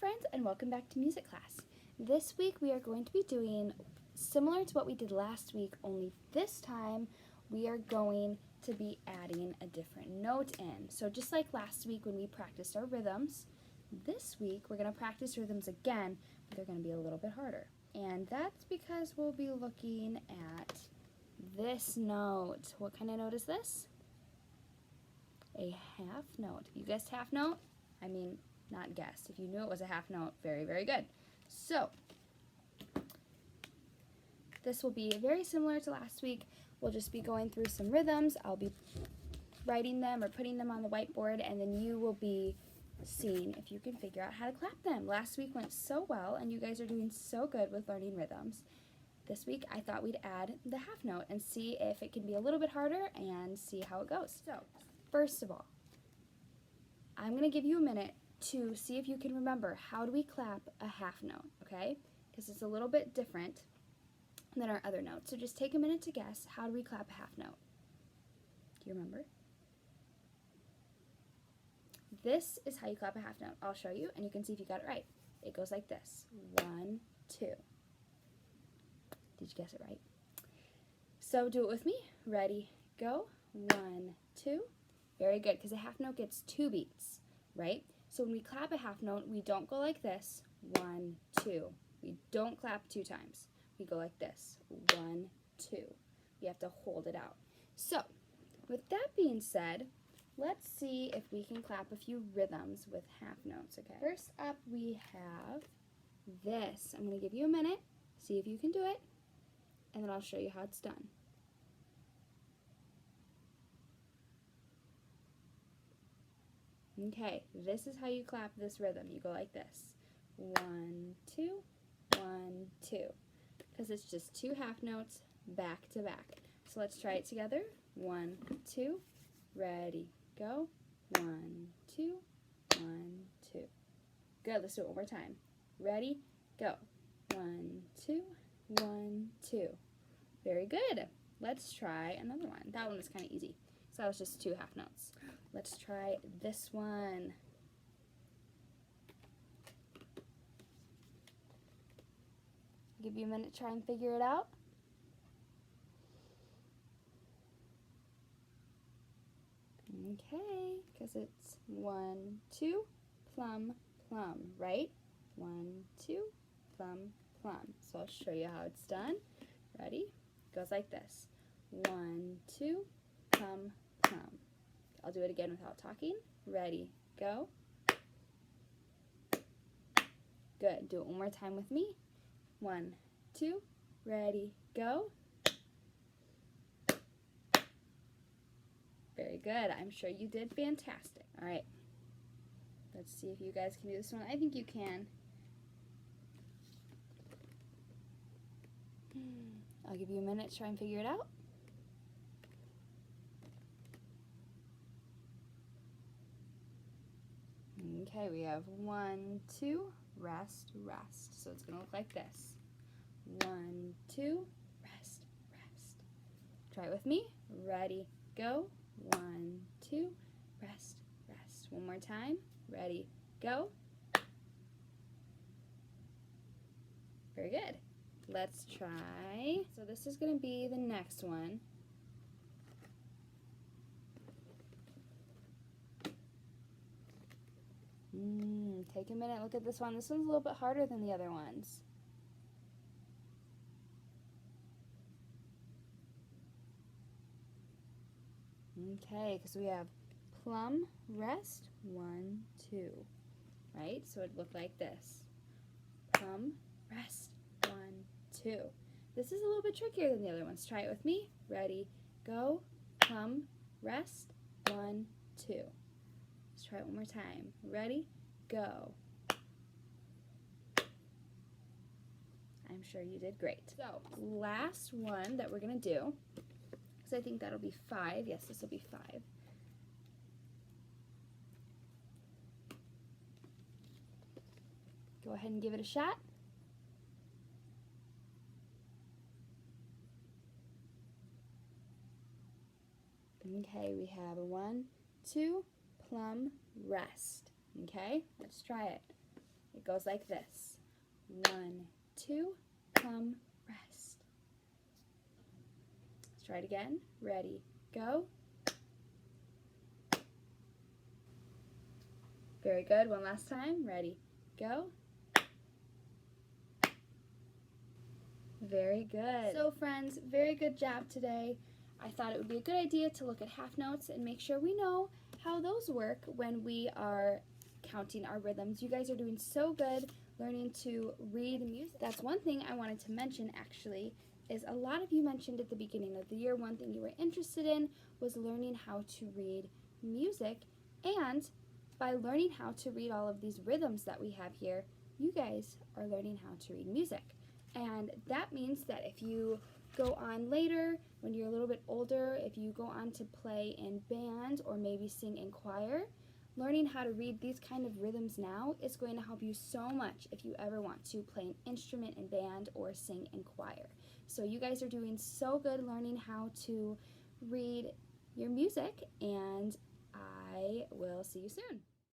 friends, and welcome back to music class. This week we are going to be doing similar to what we did last week, only this time we are going to be adding a different note in. So just like last week when we practiced our rhythms, this week we're going to practice rhythms again, but they're going to be a little bit harder. And that's because we'll be looking at this note. What kind of note is this? A half note. You guessed half note? I mean, not guessed. If you knew it was a half note, very, very good. So, this will be very similar to last week. We'll just be going through some rhythms. I'll be writing them or putting them on the whiteboard, and then you will be seeing if you can figure out how to clap them. Last week went so well, and you guys are doing so good with learning rhythms. This week, I thought we'd add the half note and see if it can be a little bit harder and see how it goes. So, first of all, I'm going to give you a minute to see if you can remember how do we clap a half note, okay? Because it's a little bit different than our other notes. So just take a minute to guess, how do we clap a half note? Do you remember? This is how you clap a half note. I'll show you, and you can see if you got it right. It goes like this. 1, 2. Did you guess it right? So do it with me. Ready, go. 1, 2. Very good, because a half note gets 2 beats, right? So when we clap a half note, we don't go like this, 1, 2. We don't clap 2 times. We go like this, 1, 2. We have to hold it out. So, with that being said, let's see if we can clap a few rhythms with half notes, okay? First up, we have this. I'm going to give you a minute, see if you can do it, and then I'll show you how it's done. Okay, this is how you clap this rhythm. You go like this. 1, 2, 1, 2. Because it's just 2 half notes back to back. So let's try it together. 1, 2, ready, go. 1, 2, 1, 2. Good, let's do it one more time. Ready, go. 1, 2, 1, 2. Very good. Let's try another one. That one was kind of easy. So that was just 2 half notes. Let's try this one. Give you a minute to try and figure it out. Okay, because it's 1, 2, plum, plum, right? 1, 2, plum, plum. So I'll show you how it's done. Ready? It goes like this. 1, 2, plum, plum. I'll do it again without talking. Ready, go. Good. Do it one more time with me. 1, 2, ready, go. Very good. I'm sure you did fantastic. All right. Let's see if you guys can do this one. I think you can. I'll give you a minute to try and figure it out. Okay, we have 1, 2, rest, rest. So it's going to look like this. 1, 2, rest, rest. Try it with me. Ready, go. 1, 2, rest, rest. One more time. Ready, go. Very good. Let's try. So this is going to be the next one. Take a minute, look at this one. This one's a little bit harder than the other ones. Okay, because we have plum, rest, 1, 2, right? So it'd look like this. Plum, rest, 1, 2. This is a little bit trickier than the other ones. Try it with me. Ready, go. Plum, rest, 1, 2. Let's try it one more time. Ready, go. I'm sure you did great. So, last one that we're going to do, because I think that'll be 5. Yes, this will be 5. Go ahead and give it a shot. Okay, we have a 1, 2, plum, rest. Okay, let's try it. It goes like this. 1, 2, come, rest. Let's try it again. Ready, go. Very good. One last time. Ready, go. Very good. So friends, very good job today. I thought it would be a good idea to look at half notes and make sure we know how those work when we are counting our rhythms. You guys are doing so good learning to read music. That's one thing I wanted to mention actually, is a lot of you mentioned at the beginning of the year one thing you were interested in was learning how to read music, and by learning how to read all of these rhythms that we have here, you guys are learning how to read music. And that means that if you go on later, when you're a little bit older, if you go on to play in band or maybe sing in choir, learning how to read these kind of rhythms now is going to help you so much if you ever want to play an instrument in band or sing in choir. So you guys are doing so good learning how to read your music, and I will see you soon.